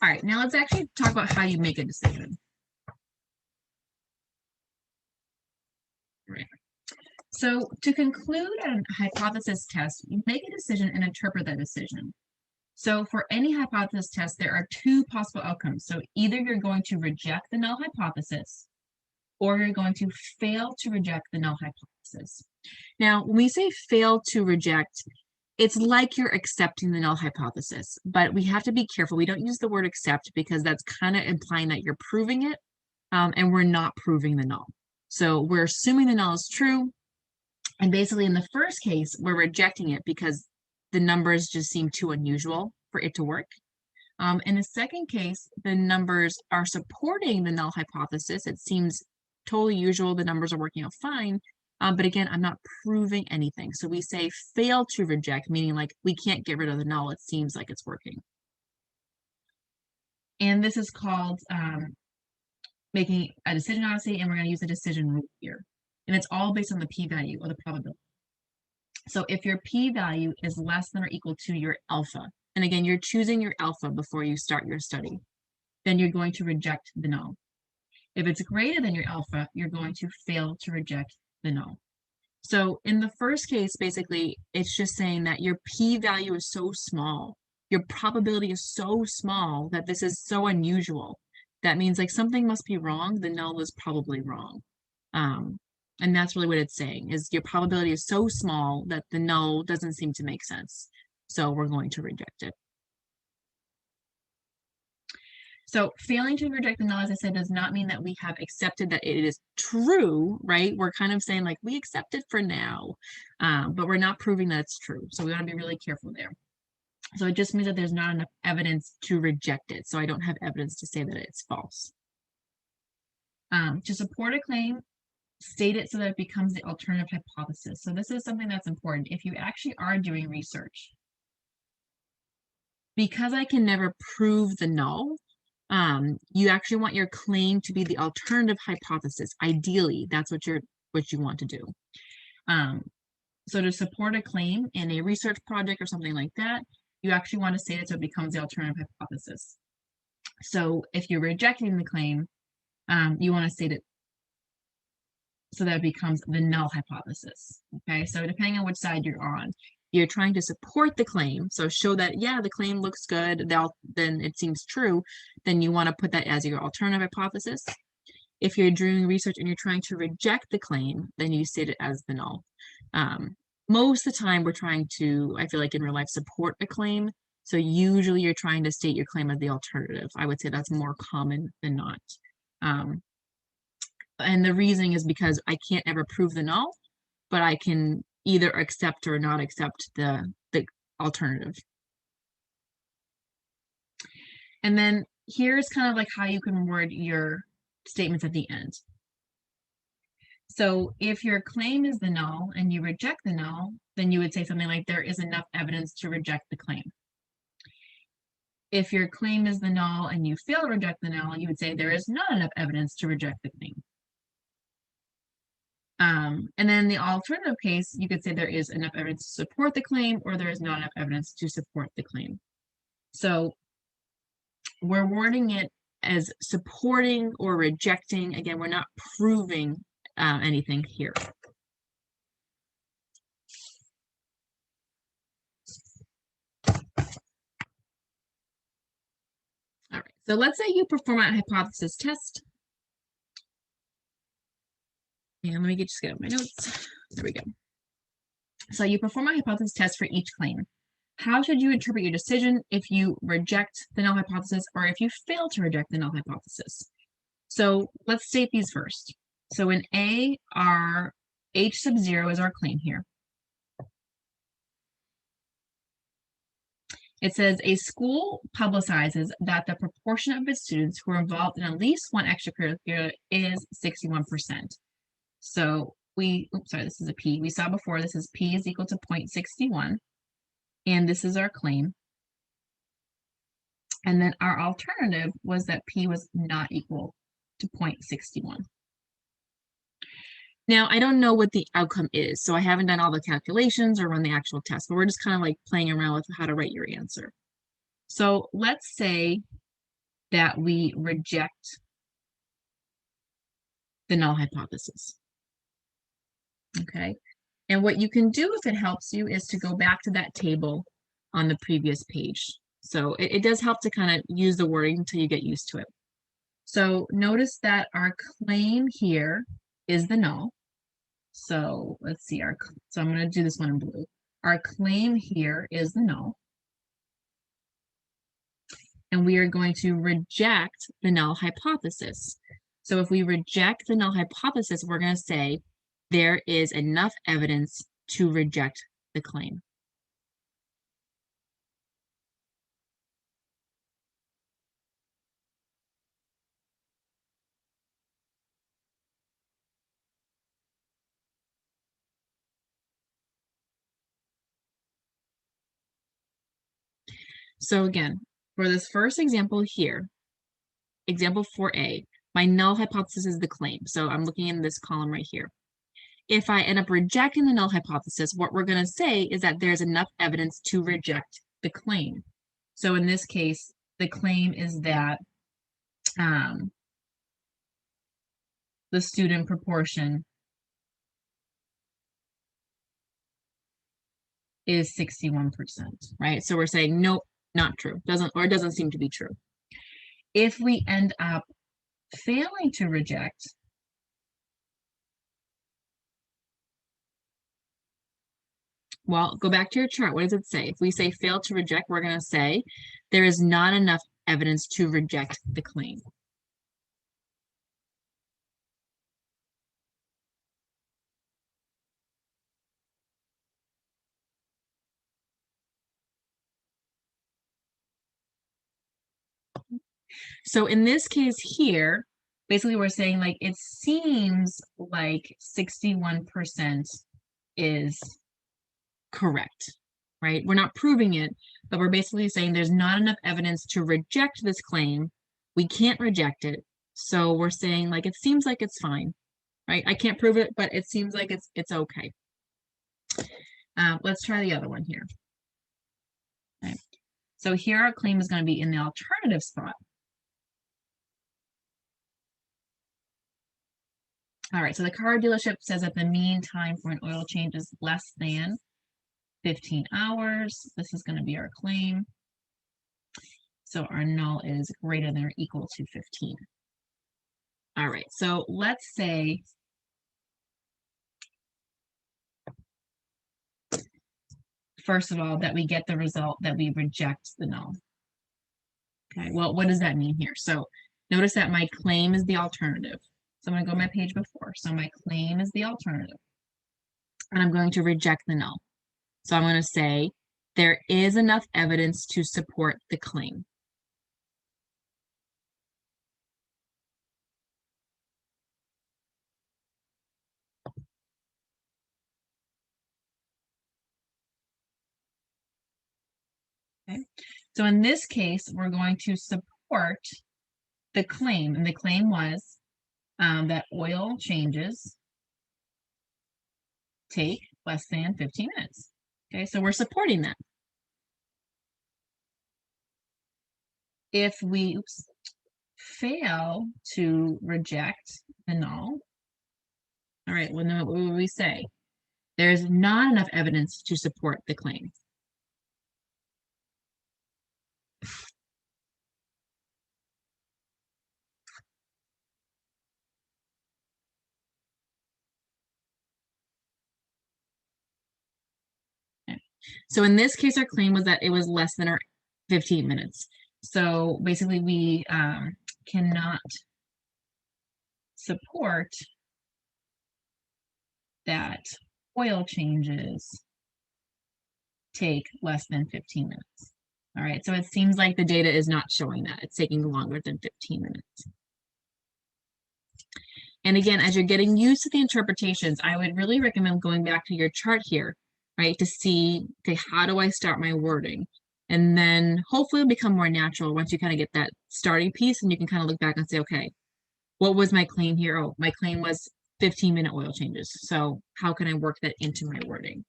All right, now let's actually talk about how you make a decision. Right. So to conclude a hypothesis test, you make a decision and interpret that decision. So for any hypothesis test, there are two possible outcomes. So either you're going to reject the null hypothesis, or you're going to fail to reject the null hypothesis. Now, when we say fail to reject, it's like you're accepting the null hypothesis, but we have to be careful. We don't use the word accept because that's kind of implying that you're proving it, and we're not proving the null. So we're assuming the null is true, and basically in the first case, we're rejecting it because the numbers just seem too unusual for it to work. In the second case, the numbers are supporting the null hypothesis. It seems totally usual. The numbers are working out fine. But again, I'm not proving anything. So we say fail to reject, meaning like we can't get rid of the null. It seems like it's working. And this is called making a decision, obviously, and we're going to use the decision rule here. And it's all based on the p-value or the probability. So if your p-value is less than or equal to your alpha, and again, you're choosing your alpha before you start your study, then you're going to reject the null. If it's greater than your alpha, you're going to fail to reject the null. So in the first case, basically, it's just saying that your p-value is so small, your probability is so small that this is so unusual. That means like something must be wrong, the null is probably wrong. And that's really what it's saying, is your probability is so small that the null doesn't seem to make sense. So we're going to reject it. So failing to reject the null, as I said, does not mean that we have accepted that it is true, right? We're kind of saying like, we accept it for now, but we're not proving that it's true. So we want to be really careful there. So it just means that there's not enough evidence to reject it. So I don't have evidence to say that it's false. To support a claim, state it so that it becomes the alternative hypothesis. So this is something that's important. If you actually are doing research, because I can never prove the null, you actually want your claim to be the alternative hypothesis. Ideally, that's what you want to do. So to support a claim in a research project or something like that, you actually want to state it so it becomes the alternative hypothesis. So if you're rejecting the claim, you want to state it so that it becomes the null hypothesis. Okay, so depending on which side you're on, you're trying to support the claim, so show that, yeah, the claim looks good, then it seems true, then you want to put that as your alternative hypothesis. If you're doing research and you're trying to reject the claim, then you state it as the null. Most of the time, we're trying to, I feel like in real life, support a claim. So usually you're trying to state your claim as the alternative. I would say that's more common than not. And the reasoning is because I can't ever prove the null, but I can either accept or not accept the alternative. And then here's kind of like how you can word your statements at the end. So if your claim is the null and you reject the null, then you would say something like, there is enough evidence to reject the claim. If your claim is the null and you fail to reject the null, you would say there is not enough evidence to reject the claim. And then the alternative case, you could say there is enough evidence to support the claim, or there is not enough evidence to support the claim. So we're wording it as supporting or rejecting. Again, we're not proving anything here. All right, so let's say you perform a hypothesis test. And let me just get up my notes. There we go. So you perform a hypothesis test for each claim. How should you interpret your decision if you reject the null hypothesis or if you fail to reject the null hypothesis? So let's state these first. So in A, our H sub 0 is our claim here. It says a school publicizes that the proportion of its students who are involved in at least one extracurricular is 61%. So sorry, this is a P. We saw before, this is P is equal to 0.61. And this is our claim. And then our alternative was that P was not equal to 0.61. Now, I don't know what the outcome is, so I haven't done all the calculations or run the actual test, but we're just kind of like playing around with how to write your answer. So let's say that we reject the null hypothesis. Okay, and what you can do if it helps you is to go back to that table on the previous page. So it does help to kind of use the wording until you get used to it. So notice that our claim here is the null. So let's see, so I'm going to do this one in blue. Our claim here is the null. And we are going to reject the null hypothesis. So if we reject the null hypothesis, we're going to say there is enough evidence to reject the claim. So again, for this first example here, example 4a, my null hypothesis is the claim. So I'm looking in this column right here. If I end up rejecting the null hypothesis, what we're going to say is that there's enough evidence to reject the claim. So in this case, the claim is that the student proportion is 61%, right? So we're saying, nope, not true. It doesn't seem to be true. If we end up failing to reject, well, go back to your chart. What does it say? If we say fail to reject, we're going to say there is not enough evidence to reject the claim. So in this case here, basically we're saying like it seems like 61% is correct, right? We're not proving it, but we're basically saying there's not enough evidence to reject this claim. We can't reject it. So we're saying like it seems like it's fine, right? I can't prove it, but it seems like it's okay. Let's try the other one here. Okay. So here our claim is going to be in the alternative spot. All right, so the car dealership says that the mean time for an oil change is less than 15 hours. This is going to be our claim. So our null is greater than or equal to 15. All right, so let's say first of all that we get the result that we reject the null. Okay, well, what does that mean here? So notice that my claim is the alternative. So I'm going to go to my page before. So my claim is the alternative. And I'm going to reject the null. So I'm going to say there is enough evidence to support the claim. Okay. So in this case, we're going to support the claim. And the claim was that oil changes take less than 15 minutes. Okay, so we're supporting that. If we fail to reject the null, all right, well, what would we say? There's not enough evidence to support the claim. Okay. So in this case, our claim was that it was less than our 15 minutes. So basically, we cannot support that oil changes take less than 15 minutes. All right, so it seems like the data is not showing that. It's taking longer than 15 minutes. And again, as you're getting used to the interpretations, I would really recommend going back to your chart here, right, to see, okay, how do I start my wording? And then hopefully it'll become more natural once you kind of get that starting piece and you can kind of look back and say, okay, what was my claim here? Oh, my claim was 15-minute oil changes. So how can I work that into my wording?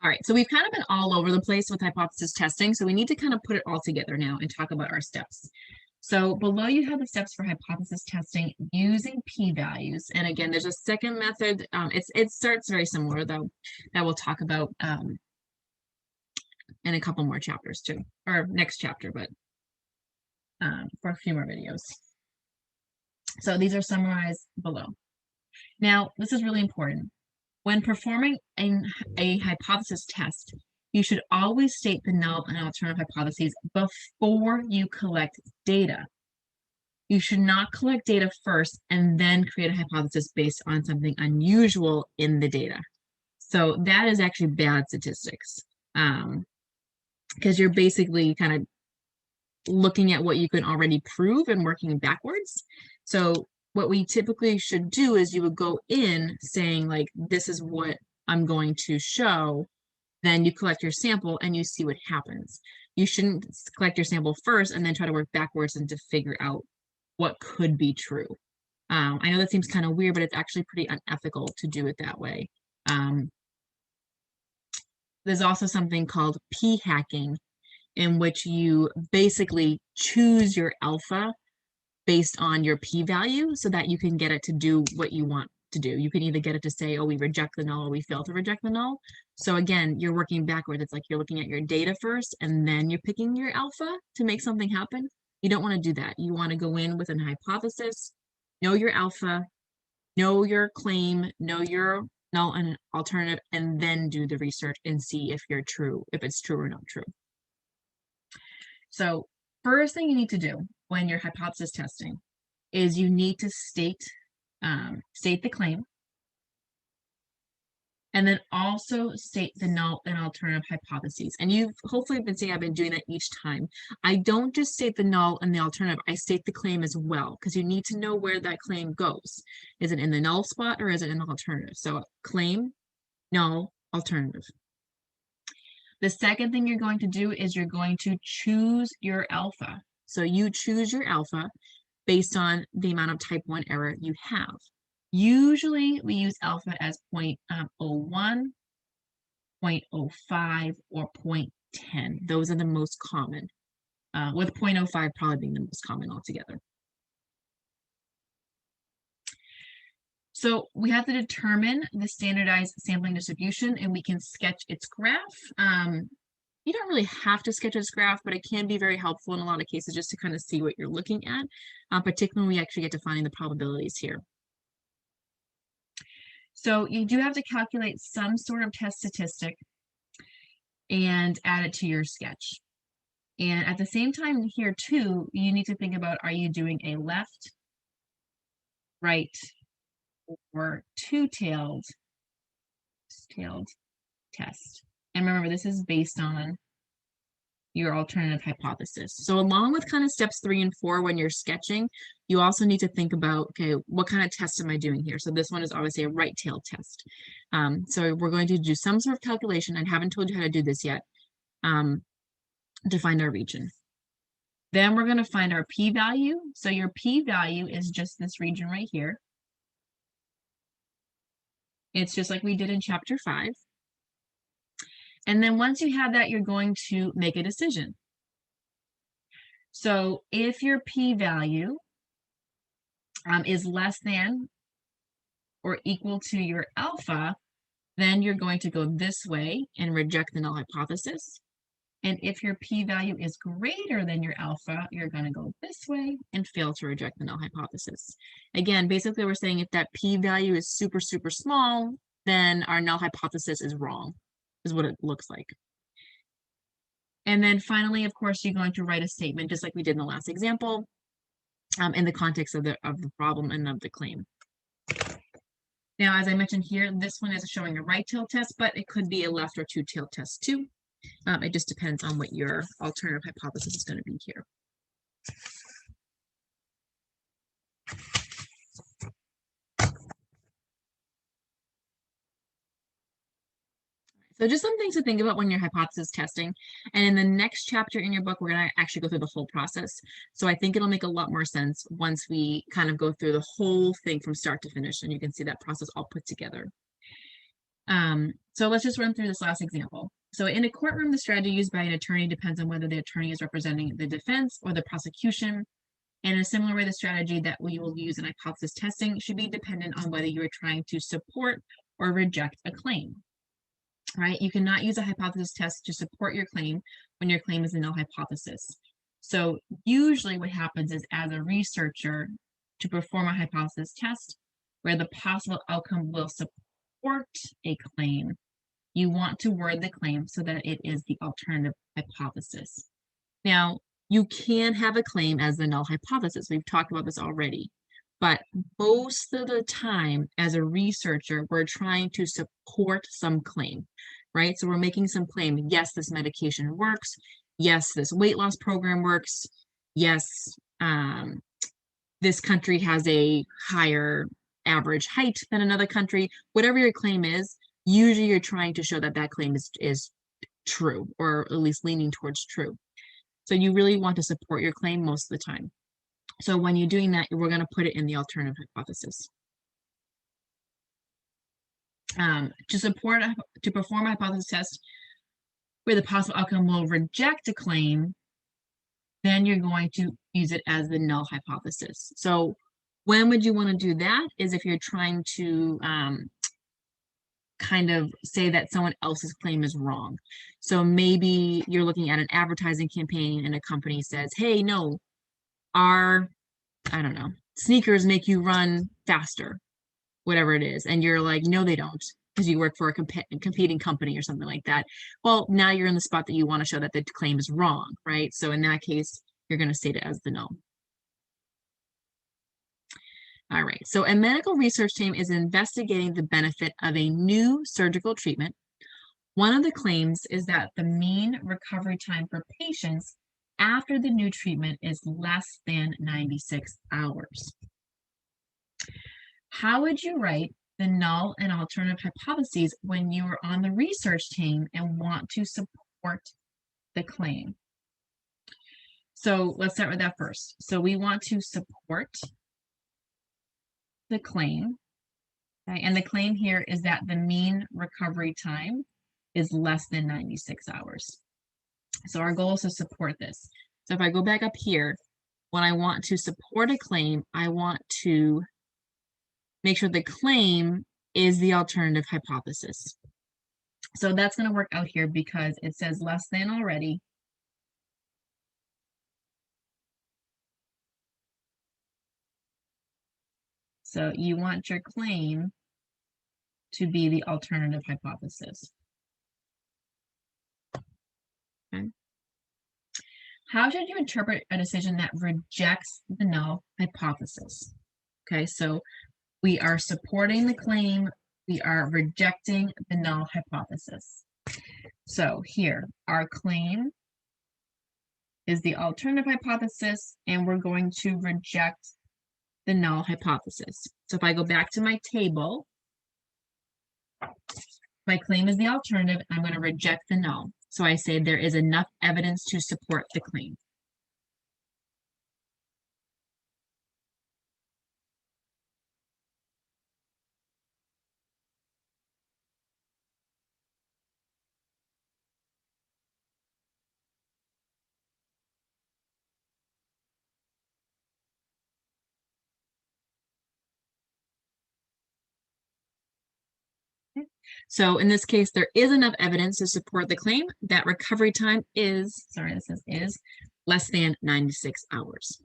All right, so we've kind of been all over the place with hypothesis testing, so we need to kind of put it all together now and talk about our steps. So below you have the steps for hypothesis testing using p-values. And again, there's a second method. It starts very similar, though, that we'll talk about in a couple more chapters too, or next chapter, but for a few more videos. So these are summarized below. Now, this is really important. When performing a hypothesis test, you should always state the null and alternative hypotheses before you collect data. You should not collect data first and then create a hypothesis based on something unusual in the data. So that is actually bad statistics, because you're basically kind of looking at what you can already prove and working backwards. So what we typically should do is you would go in saying, like, this is what I'm going to show. Then you collect your sample and you see what happens. You shouldn't collect your sample first and then try to work backwards and to figure out what could be true. I know that seems kind of weird, but it's actually pretty unethical to do it that way. There's also something called p-hacking, in which you basically choose your alpha based on your p-value so that you can get it to do what you want to do. You can either get it to say, oh, we reject the null, or we fail to reject the null. So again, you're working backwards. It's like you're looking at your data first, and then you're picking your alpha to make something happen. You don't want to do that. You want to go in with an hypothesis, know your alpha, know your claim, know your null and alternative, and then do the research and see if you're true, if it's true or not true. So first thing you need to do when you're hypothesis testing is you need to state the claim, and then also state the null and alternative hypotheses. And you've hopefully been seeing I've been doing that each time. I don't just state the null and the alternative, I state the claim as well, because you need to know where that claim goes. Is it in the null spot or is it in the alternative? So claim, null, alternative. The second thing you're going to do is you're going to choose your alpha. So you choose your alpha based on the amount of type 1 error you have. Usually we use alpha as 0.01, 0.05, or 0.10. Those are the most common, with 0.05 probably being the most common altogether. So we have to determine the standardized sampling distribution, and we can sketch its graph. You don't really have to sketch its graph, but it can be very helpful in a lot of cases just to kind of see what you're looking at, particularly when we actually get to finding the probabilities here. So you do have to calculate some sort of test statistic and add it to your sketch. And at the same time here too, you need to think about, are you doing a left, right, or two-tailed test? And remember, this is based on your alternative hypothesis. So along with kind of steps 3 and 4 when you're sketching, you also need to think about, okay, what kind of test am I doing here? So this one is obviously a right-tailed test. So we're going to do some sort of calculation. I haven't told you how to do this yet, to find our region. Then we're going to find our p-value. So your p-value is just this region right here. It's just like we did in chapter 5. And then once you have that, you're going to make a decision. So if your p-value is less than or equal to your alpha, then you're going to go this way and reject the null hypothesis. And if your p-value is greater than your alpha, you're going to go this way and fail to reject the null hypothesis. Again, basically we're saying if that p-value is super, super small, then our null hypothesis is wrong, is what it looks like. And then finally, of course, you're going to write a statement just like we did in the last example, in the context of the problem and of the claim. Now, as I mentioned here, this one is showing a right-tailed test, but it could be a left or two-tailed test too. It just depends on what your alternative hypothesis is going to be here. So just some things to think about when you're hypothesis testing. And in the next chapter in your book, we're going to actually go through the whole process. So I think it'll make a lot more sense once we kind of go through the whole thing from start to finish, and you can see that process all put together. So let's just run through this last example. So in a courtroom, the strategy used by an attorney depends on whether the attorney is representing the defense or the prosecution. And in a similar way, the strategy that we will use in hypothesis testing should be dependent on whether you are trying to support or reject a claim, right? You cannot use a hypothesis test to support your claim when your claim is a null hypothesis. So usually what happens is, as a researcher, to perform a hypothesis test where the possible outcome will support a claim, you want to word the claim so that it is the alternative hypothesis. Now, you can have a claim as the null hypothesis. We've talked about this already. But most of the time, as a researcher, we're trying to support some claim, right? So we're making some claim. Yes, this medication works. Yes, this weight loss program works. Yes, this country has a higher average height than another country. Whatever your claim is, usually you're trying to show that that claim is true, or at least leaning towards true. So you really want to support your claim most of the time. So when you're doing that, we're going to put it in the alternative hypothesis. To perform a hypothesis test where the possible outcome will reject a claim, then you're going to use it as the null hypothesis. So when would you want to do that is if you're trying to kind of say that someone else's claim is wrong. So maybe you're looking at an advertising campaign and a company says, hey, no, I don't know, sneakers make you run faster, whatever it is. And you're like, no, they don't, because you work for a competing company or something like that. Well, now you're in the spot that you want to show that the claim is wrong, right? So in that case, you're going to state it as the null. All right, so a medical research team is investigating the benefit of a new surgical treatment. One of the claims is that the mean recovery time for patients after the new treatment is less than 96 hours. How would you write the null and alternative hypotheses when you are on the research team and want to support the claim? So let's start with that first. So we want to support the claim, okay? And the claim here is that the mean recovery time is less than 96 hours. So our goal is to support this. So if I go back up here, when I want to support a claim, I want to make sure the claim is the alternative hypothesis. So that's going to work out here because it says less than already. So you want your claim to be the alternative hypothesis. Okay. How should you interpret a decision that rejects the null hypothesis? Okay, so we are supporting the claim, we are rejecting the null hypothesis. So here, our claim is the alternative hypothesis, and we're going to reject the null hypothesis. So if I go back to my table, my claim is the alternative, I'm going to reject the null. So I say there is enough evidence to support the claim. So in this case, there is enough evidence to support the claim that recovery time is, sorry, this is less than 96 hours.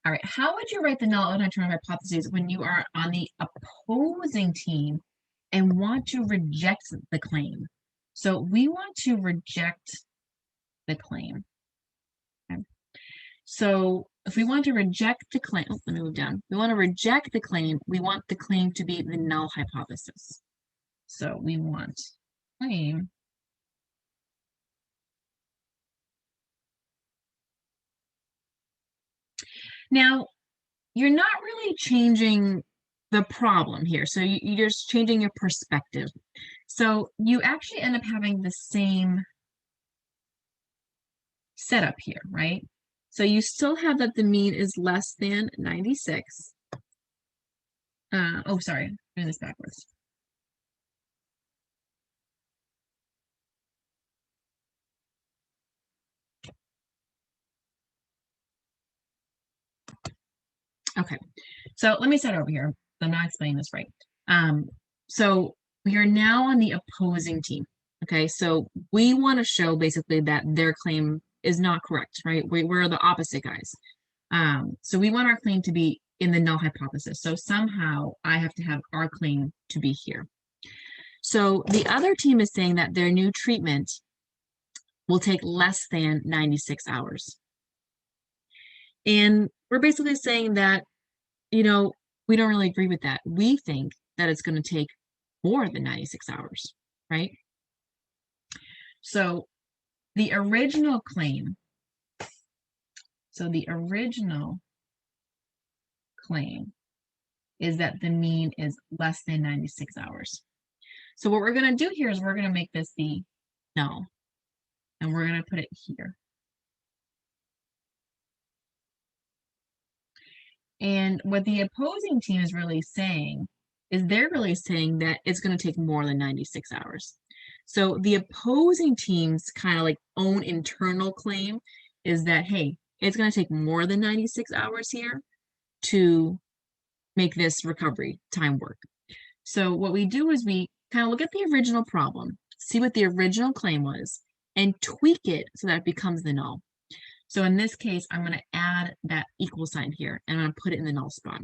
All right, how would you write the null and alternative hypotheses when you are on the opposing team and want to reject the claim? So we want to reject the claim. Okay. So if we want to reject the claim, let me move down. We want to reject the claim. We want the claim to be the null hypothesis. So we want claim now, you're not really changing the problem here. So you're just changing your perspective. So you actually end up having the same setup here, right? So you still have that the mean is less than 96. Oh, sorry, I'm doing this backwards. Okay, so let me start over here. I'm not explaining this right. So we are now on the opposing team. Okay, so we want to show basically that their claim is not correct, right? We're the opposite guys. So we want our claim to be in the null hypothesis. So somehow I have to have our claim to be here. So the other team is saying that their new treatment will take less than 96 hours. And we're basically saying that, we don't really agree with that. We think that it's going to take more than 96 hours, right? So the original claim, is that the mean is less than 96 hours. So what we're going to do here is we're going to make this the null, and we're going to put it here. And what the opposing team is really saying is they're really saying that it's going to take more than 96 hours. So the opposing team's kind of like own internal claim is that, hey, it's going to take more than 96 hours here to make this recovery time work. So what we do is we kind of look at the original problem, see what the original claim was, and tweak it so that it becomes the null. So in this case, I'm going to add that equal sign here, and I'm going to put it in the null spot.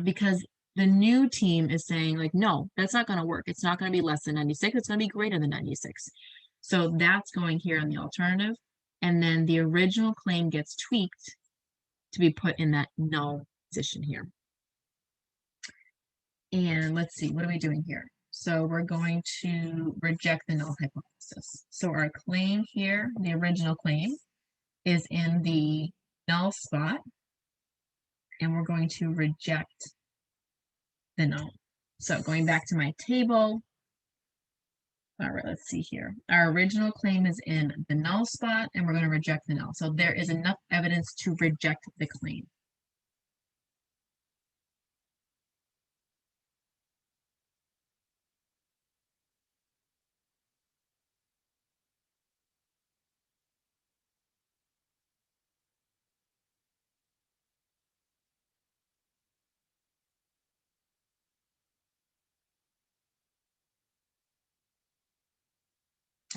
Because the new team is saying, like, no, that's not going to work. It's not going to be less than 96. It's going to be greater than 96. So that's going here in the alternative. And then the original claim gets tweaked to be put in that null position here. And let's see, what are we doing here? So we're going to reject the null hypothesis. So our claim here, the original claim, is in the null spot, and we're going to reject the null. So going back to my table, all right, let's see here. Our original claim is in the null spot, and we're going to reject the null. So there is enough evidence to reject the claim.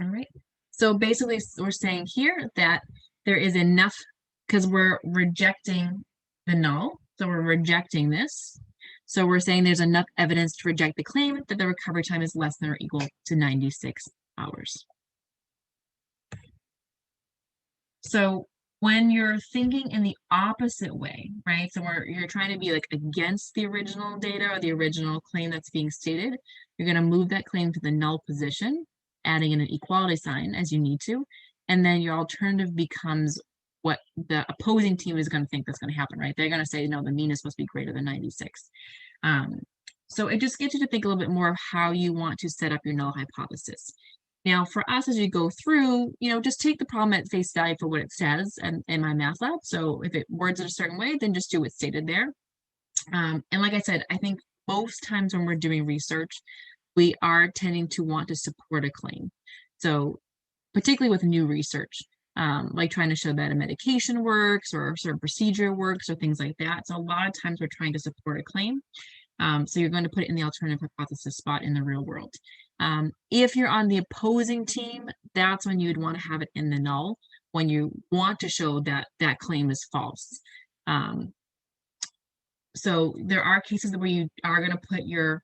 All right, so basically we're saying here that there is enough, because we're rejecting the null, so we're rejecting this. So we're saying there's enough evidence to reject the claim that the recovery time is less than or equal to 96 hours. So when you're thinking in the opposite way, right? So you're trying to be like against the original data or the original claim that's being stated, you're going to move that claim to the null position, adding in an equality sign as you need to, and then your alternative becomes what the opposing team is going to think that's going to happen, right? They're going to say, no, the mean is supposed to be greater than 96. So it just gets you to think a little bit more of how you want to set up your null hypothesis. Now, for us, as you go through, just take the problem at face value for what it says in my math lab. So if it words it a certain way, then just do what's stated there. And like I said, I think most times when we're doing research, we are tending to want to support a claim. So particularly with new research, like trying to show that a medication works or a certain procedure works or things like that. So a lot of times we're trying to support a claim. So you're going to put it in the alternative hypothesis spot in the real world. If you're on the opposing team, that's when you'd want to have it in the null, when you want to show that that claim is false. So there are cases where you are going to put your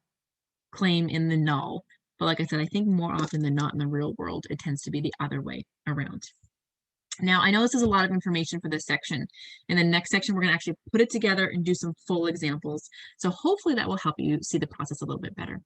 claim in the null, but like I said, I think more often than not in the real world, it tends to be the other way around. Now, I know this is a lot of information for this section. In the next section, we're going to actually put it together and do some full examples. So hopefully that will help you see the process a little bit better.